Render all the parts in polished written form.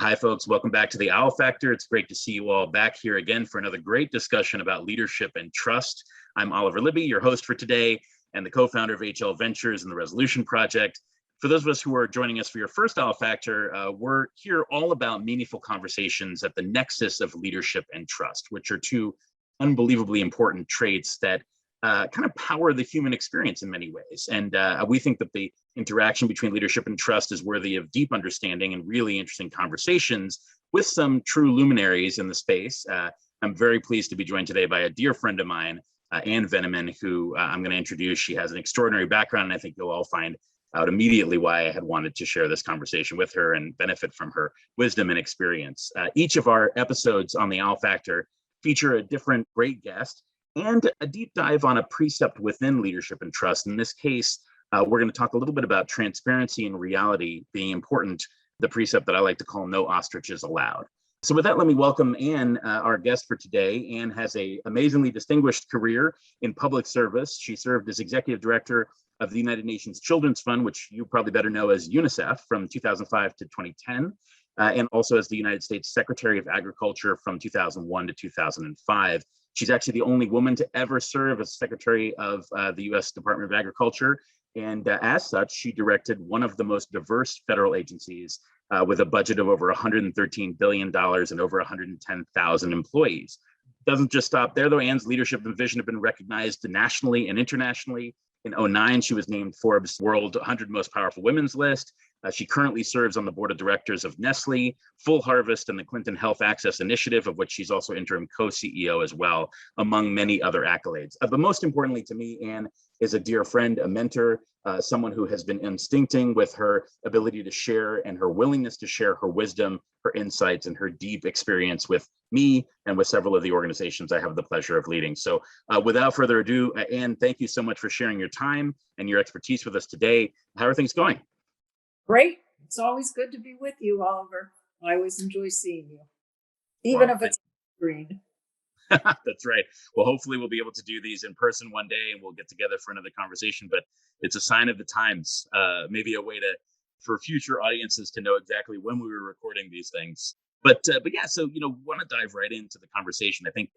Hi, folks. Welcome back to the Owl Factor. It's great to see you all back here again for another great discussion about leadership and trust. I'm Oliver Libby, your host for today, and the co-founder of HL Ventures and the Resolution Project. For those of us who are joining us for your first Owl Factor, we're here all about meaningful conversations at the nexus of leadership and trust, which are two unbelievably important traits that kind of power the human experience in many ways. And we think that the interaction between leadership and trust is worthy of deep understanding and really interesting conversations with some true luminaries in the space. I'm very pleased to be joined today by a dear friend of mine, Anne Veneman, who I'm going to introduce. She has an extraordinary background, and I think you'll all find out immediately why I had wanted to share this conversation with her and benefit from her wisdom and experience. Each of our episodes on the Owl Factor feature a different great guest and a deep dive on a precept within leadership and trust. In this case, we're going to talk a little bit about transparency and reality being important, the precept that I like to call no ostriches allowed. So with that, let me welcome Anne, our guest for today. Anne has an amazingly distinguished career in public service. She served as executive director of the United Nations Children's Fund, which you probably better know as UNICEF, from 2005 to 2010, and also as the United States Secretary of Agriculture from 2001 to 2005. She's actually the only woman to ever serve as Secretary of the U.S. Department of Agriculture. And as such, she directed one of the most diverse federal agencies with a budget of over $113 billion and over 110,000 employees. Doesn't just stop there, though. Anne's leadership and vision have been recognized nationally and internationally. In 2009, she was named Forbes' World 100 Most Powerful Women's list. She currently serves on the board of directors of Nestle, Full Harvest, and the Clinton Health Access Initiative, of which she's also interim co-CEO as well, among many other accolades. But most importantly to me, Anne is a dear friend, a mentor, someone who has been instincting with her ability to share and her willingness to share her wisdom, her insights, and her deep experience with me and with several of the organizations I have the pleasure of leading. So without further ado, Anne, thank you so much for sharing your time and your expertise with us today. How are things going? Great. It's always good to be with you, Oliver. I always enjoy seeing you, even if it's green. That's right. Well, hopefully we'll be able to do these in person one day and we'll get together for another conversation, but it's a sign of the times, maybe a way for future audiences to know exactly when we were recording these things. But yeah, so, want to dive right into the conversation. I think,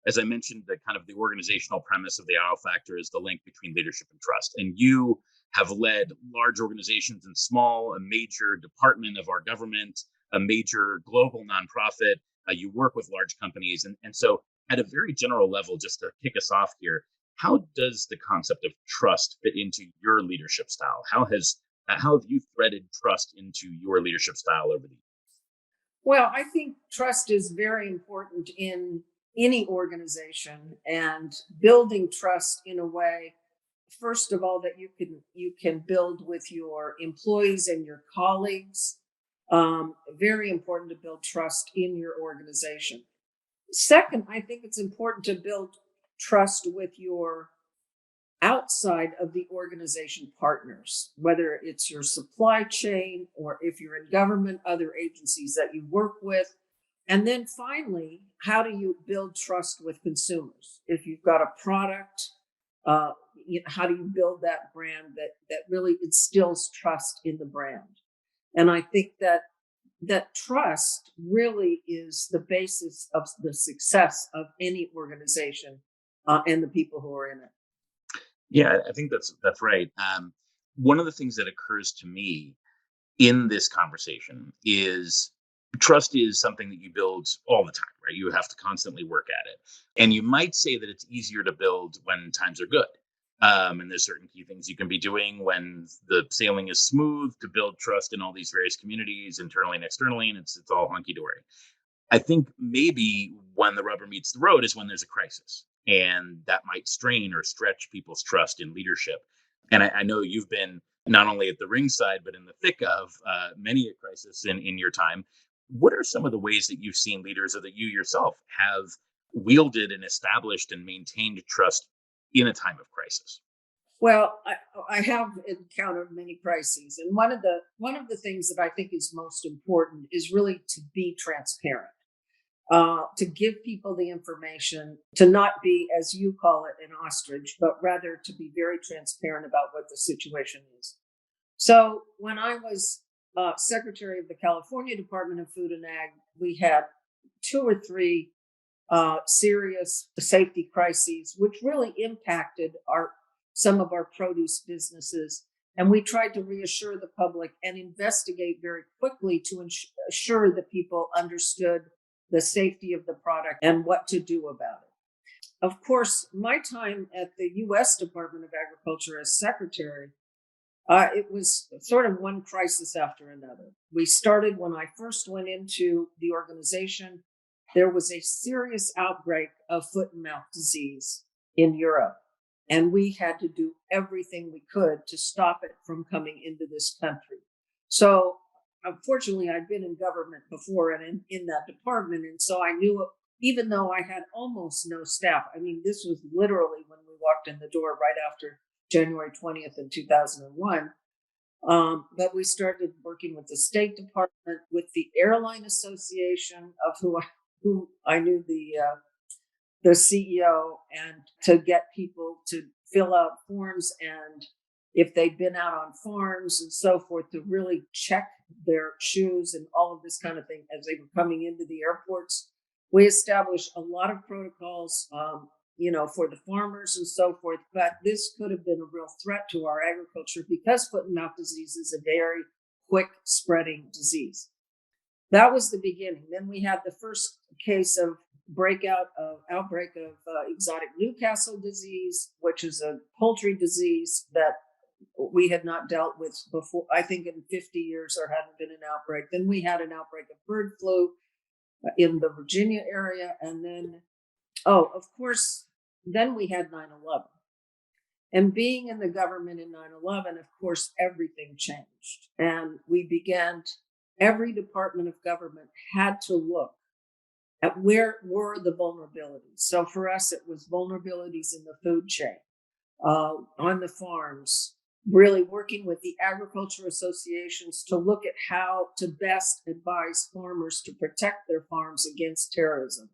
as I mentioned, the organizational premise of the Owl Factor is the link between leadership and trust. And you have led large organizations and small, a major department of our government, a major global nonprofit. You work with large companies. And so at a very general level, just to kick us off here, how does the concept of trust fit into your leadership style? How have you threaded trust into your leadership style over the years? Well, I think trust is very important in any organization, and building trust in a way, first of all, that you can build with your employees and your colleagues. Very important to build trust in your organization. Second, I think it's important to build trust with your outside of the organization partners, whether it's your supply chain or if you're in government, other agencies that you work with. And then finally, how do you build trust with consumers? If you've got a product, how do you build that brand that really instills trust in the brand? And I think that trust really is the basis of the success of any organization and the people who are in it. Yeah, I think that's right. One of the things that occurs to me in this conversation is trust is something that you build all the time, right? You have to constantly work at it. And you might say that it's easier to build when times are good. And there's certain key things you can be doing when the sailing is smooth to build trust in all these various communities, internally and externally, and it's all hunky-dory. I think maybe when the rubber meets the road is when there's a crisis, and that might strain or stretch people's trust in leadership. And I know you've been not only at the ringside, but in the thick of many a crisis in your time. What are some of the ways that you've seen leaders, or that you yourself have wielded and established and maintained trust in a time of crisis? Well, I have encountered many crises, and one of the things that I think is most important is really to be transparent, to give people the information, to not be, as you call it, an ostrich, but rather to be very transparent about what the situation is. So when I was secretary of the California Department of Food and Ag, we had two or three serious safety crises, which really impacted some of our produce businesses. And we tried to reassure the public and investigate very quickly to ensure that people understood the safety of the product and what to do about it. Of course, my time at the U.S. Department of Agriculture as secretary, it was sort of one crisis after another. We started when I first went into the organization. There was a serious outbreak of foot and mouth disease in Europe, and we had to do everything we could to stop it from coming into this country. So, unfortunately, I'd been in government before and in that department, and so I knew, even though I had almost no staff, I mean, this was literally when we walked in the door right after January 20th in 2001. But we started working with the State Department, with the Airline Association, of who I knew the CEO, and to get people to fill out forms, and if they'd been out on farms and so forth, to really check their shoes and all of this kind of thing as they were coming into the airports. We established a lot of protocols, for the farmers and so forth, but this could have been a real threat to our agriculture because foot and mouth disease is a very quick spreading disease. That was the beginning. Then we had the first case of outbreak of exotic Newcastle disease, which is a poultry disease that we had not dealt with before. I think in 50 years there hadn't been an outbreak. Then we had an outbreak of bird flu in the Virginia area. And then, of course, then we had 9/11. And being in the government in 9/11, of course, everything changed. And every department of government had to look at where were the vulnerabilities. So for us, it was vulnerabilities in the food chain, on the farms, really working with the agriculture associations to look at how to best advise farmers to protect their farms against terrorism.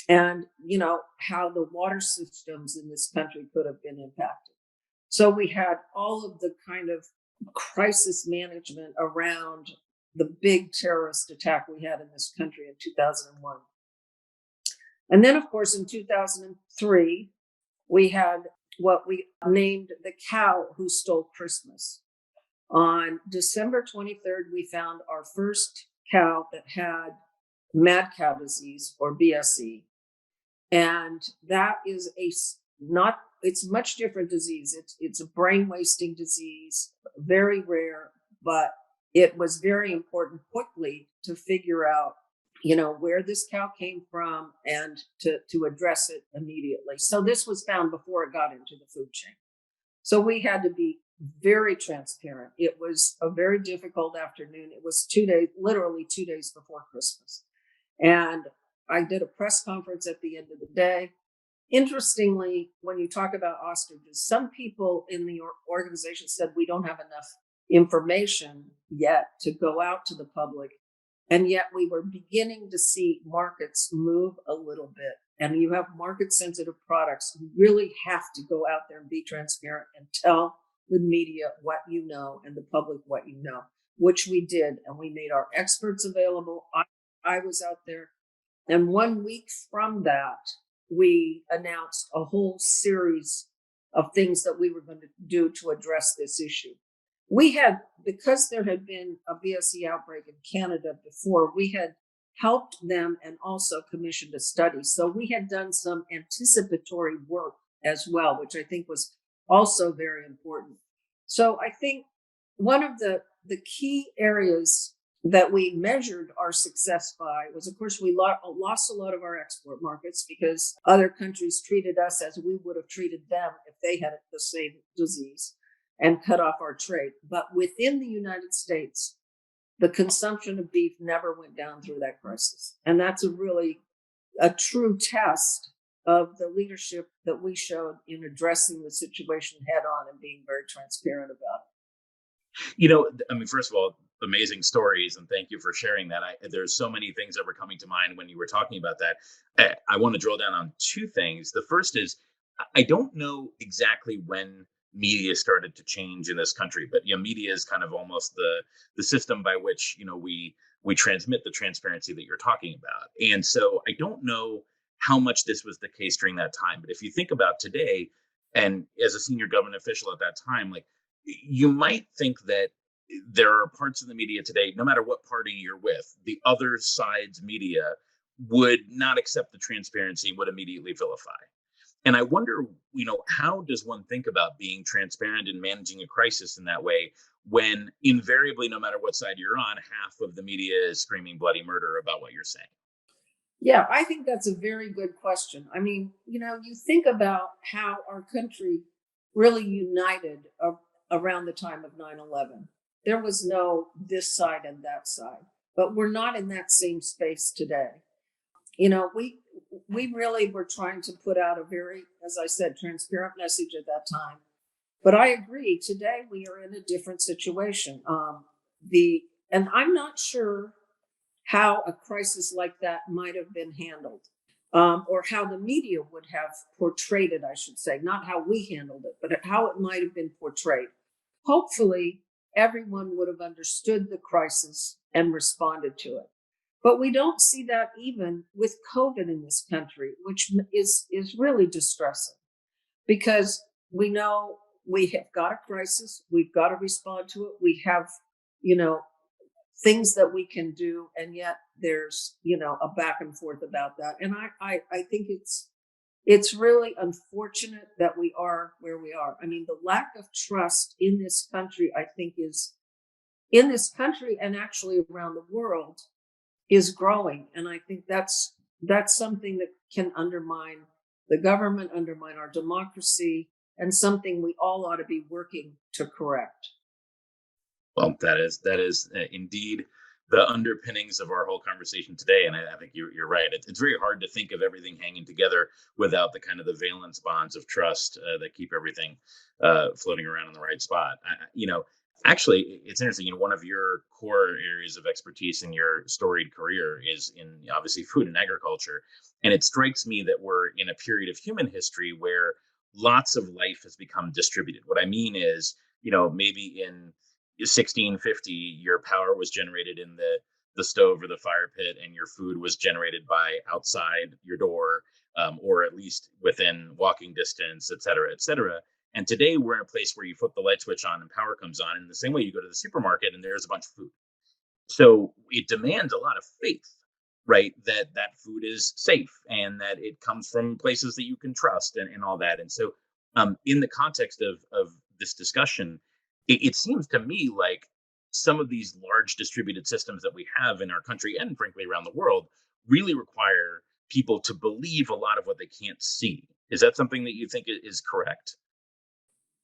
And, how the water systems in this country could have been impacted. So we had all of the kind of crisis management around the big terrorist attack we had in this country in 2001. And then, of course, in 2003, we had what we named the cow who stole Christmas. On December 23rd, we found our first cow that had mad cow disease, or BSE. And that is it's much different disease. It's a brain wasting disease, very rare, but it was very important quickly to figure out, where this cow came from and to address it immediately. So this was found before it got into the food chain. So we had to be very transparent. It was a very difficult afternoon. It was literally 2 days before Christmas. And I did a press conference at the end of the day. Interestingly, when you talk about ostriches, some people in the organization said we don't have enough information yet to go out to the public. And yet we were beginning to see markets move a little bit. And you have market sensitive products. You really have to go out there and be transparent and tell the media what you know and the public what you know, which we did. And we made our experts available. I was out there. And 1 week from that, we announced a whole series of things that we were going to do to address this issue. Because there had been a BSE outbreak in Canada before, we had helped them and also commissioned a study. So we had done some anticipatory work as well, which I think was also very important. So I think one of the key areas that we measured our success by was, of course, we lost a lot of our export markets because other countries treated us as we would have treated them if they had the same disease, and cut off our trade. But within the United States, the consumption of beef never went down through that crisis. And that's a true test of the leadership that we showed in addressing the situation head on and being very transparent about it. First of all, amazing stories, and thank you for sharing that. There's so many things that were coming to mind when you were talking about that. I want to drill down on two things. The first is, I don't know exactly when media started to change in this country. But media is kind of almost the system by which we transmit the transparency that you're talking about. And so I don't know how much this was the case during that time, but if you think about today, and as a senior government official at that time, like, you might think that there are parts of the media today, no matter what party you're with, the other side's media would not accept the transparency, would immediately vilify. And I wonder, how does one think about being transparent and managing a crisis in that way when invariably, no matter what side you're on, half of the media is screaming bloody murder about what you're saying? Yeah, I think that's a very good question. I mean, you think about how our country really united around the time of 9/11. There was no this side and that side, but we're not in that same space today. We really were trying to put out a very, as I said, transparent message at that time. But I agree, today we are in a different situation. And I'm not sure how a crisis like that might have been handled, or how the media would have portrayed it, I should say, not how we handled it, but how it might have been portrayed. Hopefully, everyone would have understood the crisis and responded to it. But we don't see that even with COVID in this country, which is really distressing, because we know we have got a crisis, we've got to respond to it. We have, you know, things that we can do, and yet there's, a back and forth about that. And I think it's really unfortunate that we are where we are. I mean, the lack of trust in this country, I think, is in this country and actually around the world is growing. And I think that's something that can undermine the government, undermine our democracy, and something we all ought to be working to correct. Well, that is indeed the underpinnings of our whole conversation today, and I think you're right. It's very hard to think of everything hanging together without the kind of the valence bonds of trust that keep everything floating around in the right spot. Actually, it's interesting. One of your core areas of expertise in your storied career is in obviously food and agriculture, and it strikes me that we're in a period of human history where lots of life has become distributed. What I mean is, maybe in 1650, your power was generated in the stove or the fire pit, and your food was generated by outside your door, or at least within walking distance, et cetera, et cetera. And today we're in a place where you flip the light switch on and power comes on. In the same way, you go to the supermarket and there's a bunch of food. So it demands a lot of faith, right? That food is safe and that it comes from places that you can trust, and all that. And so, in the context of this discussion, it seems to me like some of these large distributed systems that we have in our country and frankly around the world really require people to believe a lot of what they can't see. Is that something that you think is correct?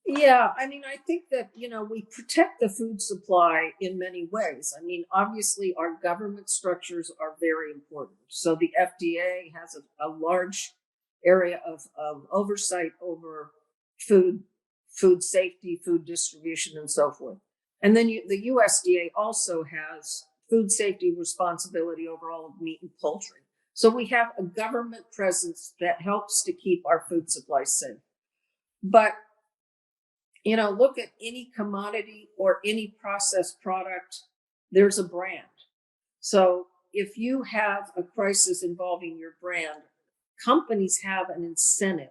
Yeah, I mean, I think that, we protect the food supply in many ways. I mean, obviously, our government structures are very important. So the FDA has a large area of oversight over food, food safety, food distribution, and so forth. And then the USDA also has food safety responsibility over all of meat and poultry. So we have a government presence that helps to keep our food supply safe. But look at any commodity or any processed product, there's a brand. So if you have a crisis involving your brand, companies have an incentive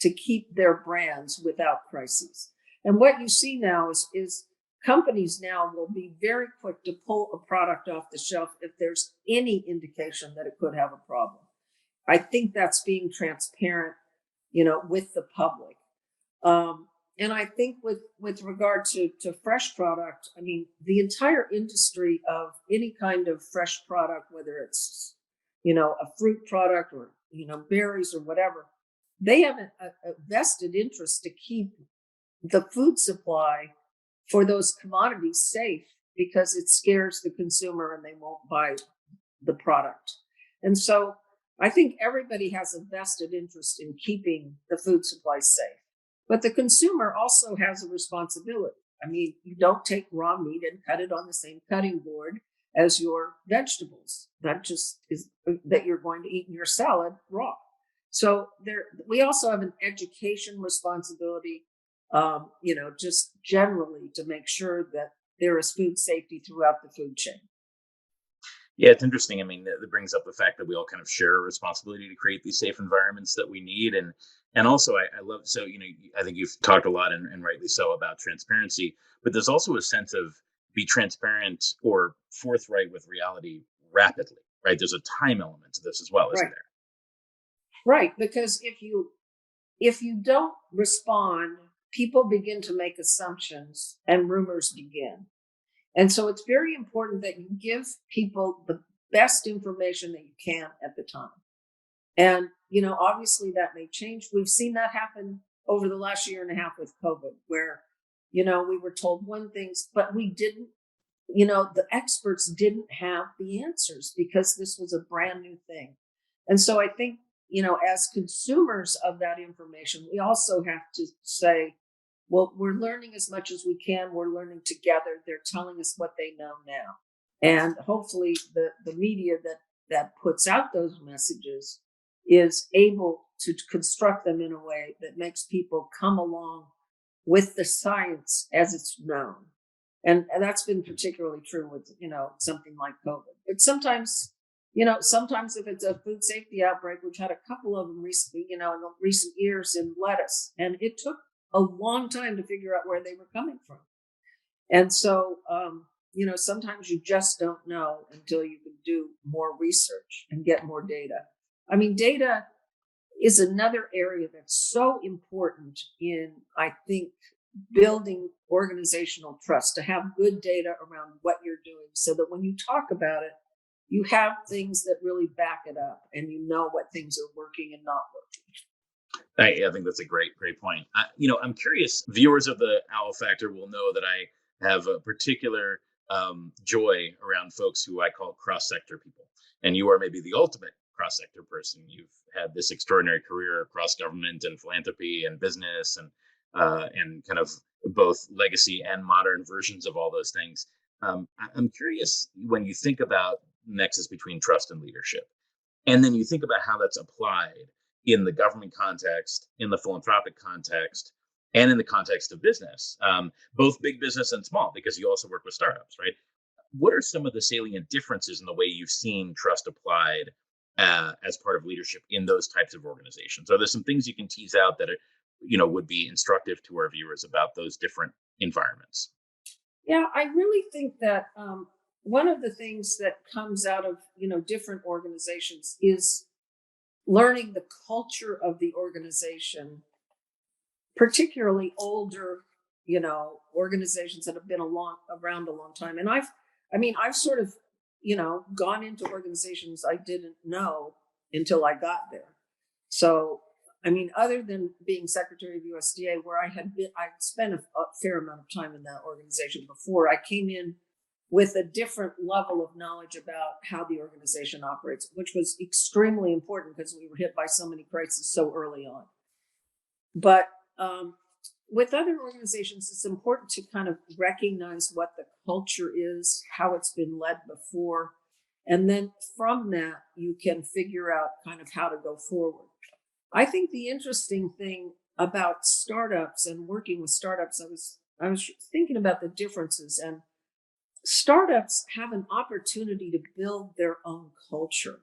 to keep their brands without crises. And what you see now is companies now will be very quick to pull a product off the shelf if there's any indication that it could have a problem. I think that's being transparent, with the public. And I think with regard to fresh product, I mean, the entire industry of any kind of fresh product, whether it's, a fruit product or, berries or whatever, they have a vested interest to keep the food supply for those commodities safe, because it scares the consumer and they won't buy the product. And so I think everybody has a vested interest in keeping the food supply safe. But the consumer also has a responsibility. I mean, you don't take raw meat and cut it on the same cutting board as your vegetables. That just is that you're going to eat in your salad raw. So we also have an education responsibility just generally to make sure that there is food safety throughout the food chain. Yeah, it's interesting. I mean, it brings up the fact that we all kind of share a responsibility to create these safe environments that we need, and also I love, so I think you've talked a lot, and rightly so, about transparency, but there's also a sense of be transparent or forthright with reality rapidly, right? There's a time element to this as well, isn't Right. there? Right. Because if you don't respond, people begin to make assumptions and rumors begin. And so it's very important that you give people the best information that you can at the time. And, obviously that may change. We've seen that happen over the last year and a half with COVID, where, we were told one things, but we didn't, the experts didn't have the answers because this was a brand new thing. And so I think, as consumers of that information, we also have to say, well, we're learning as much as we can. We're learning together. They're telling us what they know now. And hopefully the media that puts out those messages is able to construct them in a way that makes people come along with the science as it's known. And that's been particularly true with, something like COVID. But sometimes if it's a food safety outbreak, we've had a couple of them recently, in the recent years in lettuce, and it took a long time to figure out where they were coming from. And so, sometimes you just don't know until you can do more research and get more data. I mean, data is another area that's so important in, I think, building organizational trust, to have good data around what you're doing so that when you talk about it, you have things that really back it up and you know what things are working and not working. I think that's a great point. I'm curious, viewers of the Owl Factor will know that I have a particular joy around folks who I call cross-sector people. And you are maybe the ultimate cross-sector person. You've had this extraordinary career across government and philanthropy and business, and kind of both legacy and modern versions of all those things. I'm curious, when you think about nexus between trust and leadership, and then you think about how that's applied in the government context, in the philanthropic context, and in the context of business, both big business and small, because you also work with startups, right? What are some of the salient differences in the way you've seen trust applied as part of leadership in those types of organizations? Are there some things you can tease out that would be instructive to our viewers about those different environments? Yeah, I really think that one of the things that comes out of different organizations is learning the culture of the organization, particularly older, organizations that have been around a long time. And I've sort of, gone into organizations I didn't know until I got there. So, other than being secretary of USDA, where I'd spent a fair amount of time in that organization before, I came in with a different level of knowledge about how the organization operates, which was extremely important because we were hit by so many crises so early on. But with other organizations, it's important to kind of recognize what the culture is, how it's been led before. And then from that, you can figure out kind of how to go forward. I think the interesting thing about startups and working with startups, I was thinking about the differences, and startups have an opportunity to build their own culture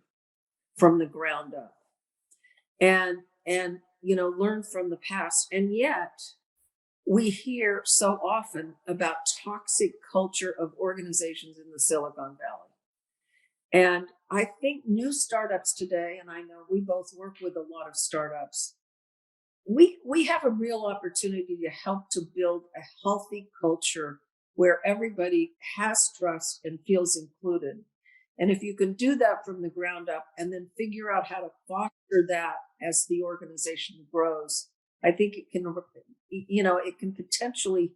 from the ground up and learn from the past. And yet we hear so often about toxic culture of organizations in the Silicon Valley. And I think new startups today, and I know we both work with a lot of startups, we have a real opportunity to help to build a healthy culture where everybody has trust and feels included. And if you can do that from the ground up and then figure out how to foster that as the organization grows, I think it can potentially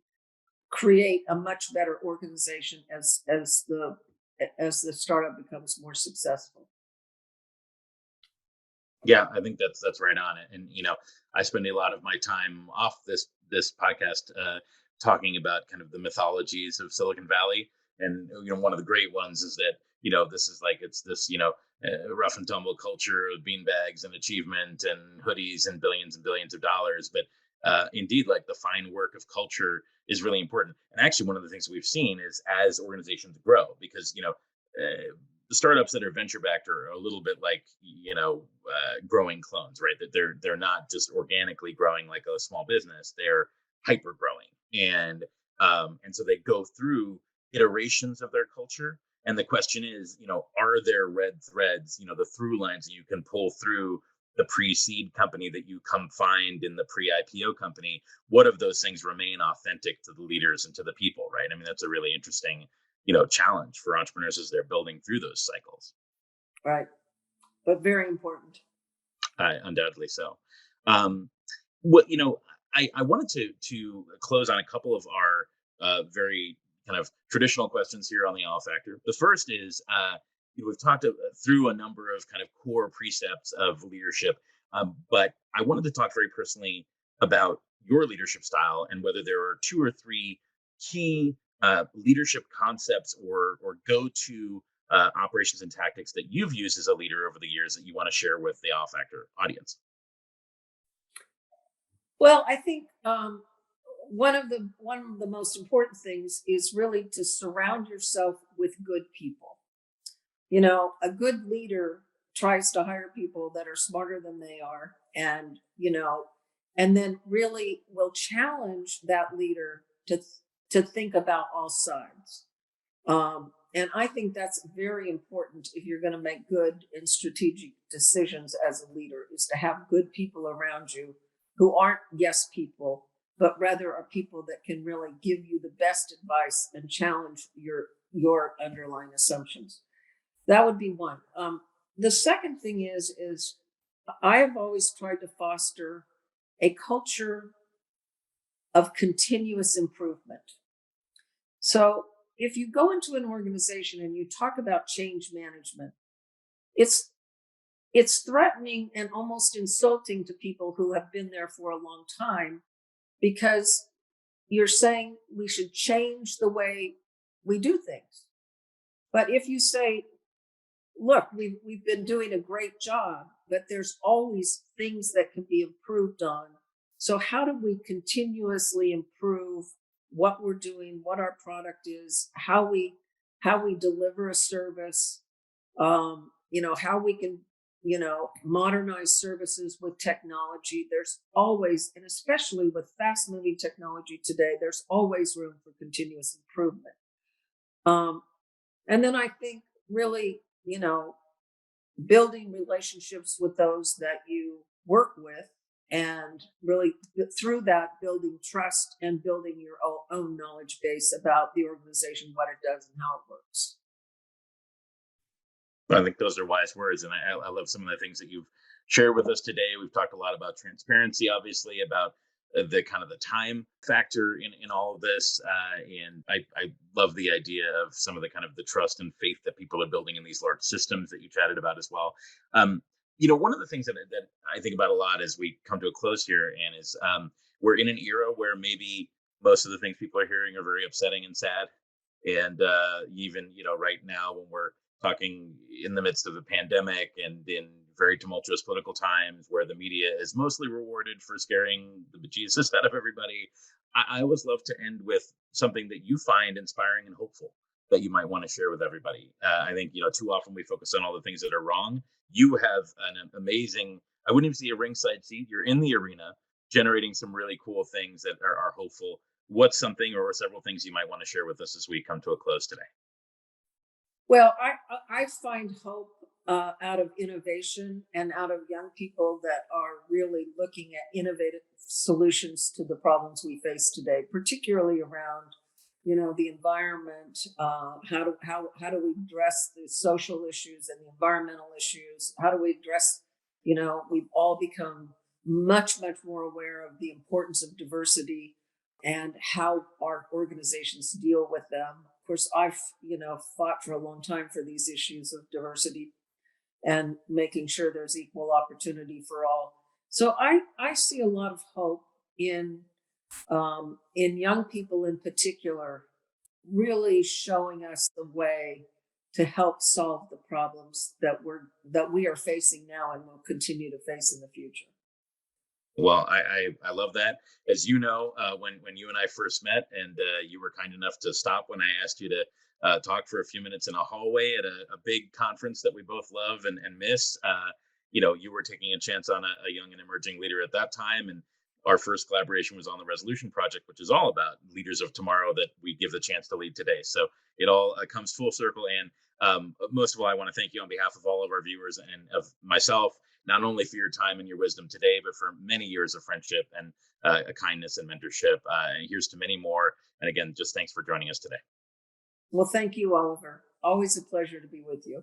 create a much better organization as the startup becomes more successful. Yeah, I think that's right on it. And I spend a lot of my time off this podcast talking about kind of the mythologies of Silicon Valley. And one of the great ones is that this is like, it's this rough and tumble culture of beanbags and achievement and hoodies and billions of dollars. But indeed, like the fine work of culture is really important. And actually, one of the things we've seen is as organizations grow, because the startups that are venture backed are a little bit like growing clones, right? That they're not just organically growing like a small business; they're hyper growing, and so they go through iterations of their culture. And the question is, are there red threads, the through lines that you can pull through the pre-seed company that you come find in the pre-IPO company? What of those things remain authentic to the leaders and to the people, right? I mean, that's a really interesting, challenge for entrepreneurs as they're building through those cycles. Right. But very important. Undoubtedly so. What I wanted to close on a couple of our very kind of traditional questions here on the Owl Factor. The first is we've talked through a number of kind of core precepts of leadership, but I wanted to talk very personally about your leadership style and whether there are two or three key leadership concepts or go-to operations and tactics that you've used as a leader over the years that you want to share with the Owl Factor audience. Well, I think one of the most important things is really to surround yourself with good people. A good leader tries to hire people that are smarter than they are, and then really will challenge that leader to think about all sides. And I think that's very important if you're going to make good and strategic decisions as a leader, is to have good people around you who aren't yes people, but rather are people that can really give you the best advice and challenge your underlying assumptions. That would be one. The second thing is I have always tried to foster a culture of continuous improvement. So if you go into an organization and you talk about change management, it's threatening and almost insulting to people who have been there for a long time, because you're saying we should change the way we do things. But if you say, look, we've been doing a great job, but there's always things that can be improved on. So how do we continuously improve what we're doing, what our product is, how we deliver a service, how we can, modernize services with technology. There's always, and especially with fast moving technology today, there's always room for continuous improvement. And then I think really, building relationships with those that you work with, and really through that building trust and building your own knowledge base about the organization, what it does and how it works. I think those are wise words, and I love some of the things that you've shared with us today. We've talked a lot about transparency, obviously, about the kind of the time factor in all of this, and I love the idea of some of the kind of the trust and faith that people are building in these large systems that you chatted about as well. One of the things that I think about a lot as we come to a close here, and is we're in an era where maybe most of the things people are hearing are very upsetting and sad, and even right now when we're talking in the midst of a pandemic and in very tumultuous political times where the media is mostly rewarded for scaring the bejesus out of everybody, I always love to end with something that you find inspiring and hopeful that you might want to share with everybody. I think, too often we focus on all the things that are wrong. You have an amazing, I wouldn't even see a ringside seat. You're in the arena generating some really cool things that are hopeful. What's something or several things you might want to share with us as we come to a close today? Well, I find hope out of innovation and out of young people that are really looking at innovative solutions to the problems we face today, particularly around, the environment. How do we address the social issues and the environmental issues? How do we address, we've all become much more aware of the importance of diversity and how our organizations deal with them. Of course, I've, fought for a long time for these issues of diversity and making sure there's equal opportunity for all. So I see a lot of hope in young people in particular, really showing us the way to help solve the problems that we are facing now and will continue to face in the future. Well, I love that. As you know, when you and I first met, and you were kind enough to stop when I asked you to talk for a few minutes in a hallway at a big conference that we both love and miss. You were taking a chance on a young and emerging leader at that time, and our first collaboration was on the Resolution Project, which is all about leaders of tomorrow that we give the chance to lead today. So it all comes full circle. And most of all, I want to thank you on behalf of all of our viewers and of myself, not only for your time and your wisdom today, but for many years of friendship and a kindness and mentorship. And here's to many more. And again, just thanks for joining us today. Well, thank you, Oliver. Always a pleasure to be with you.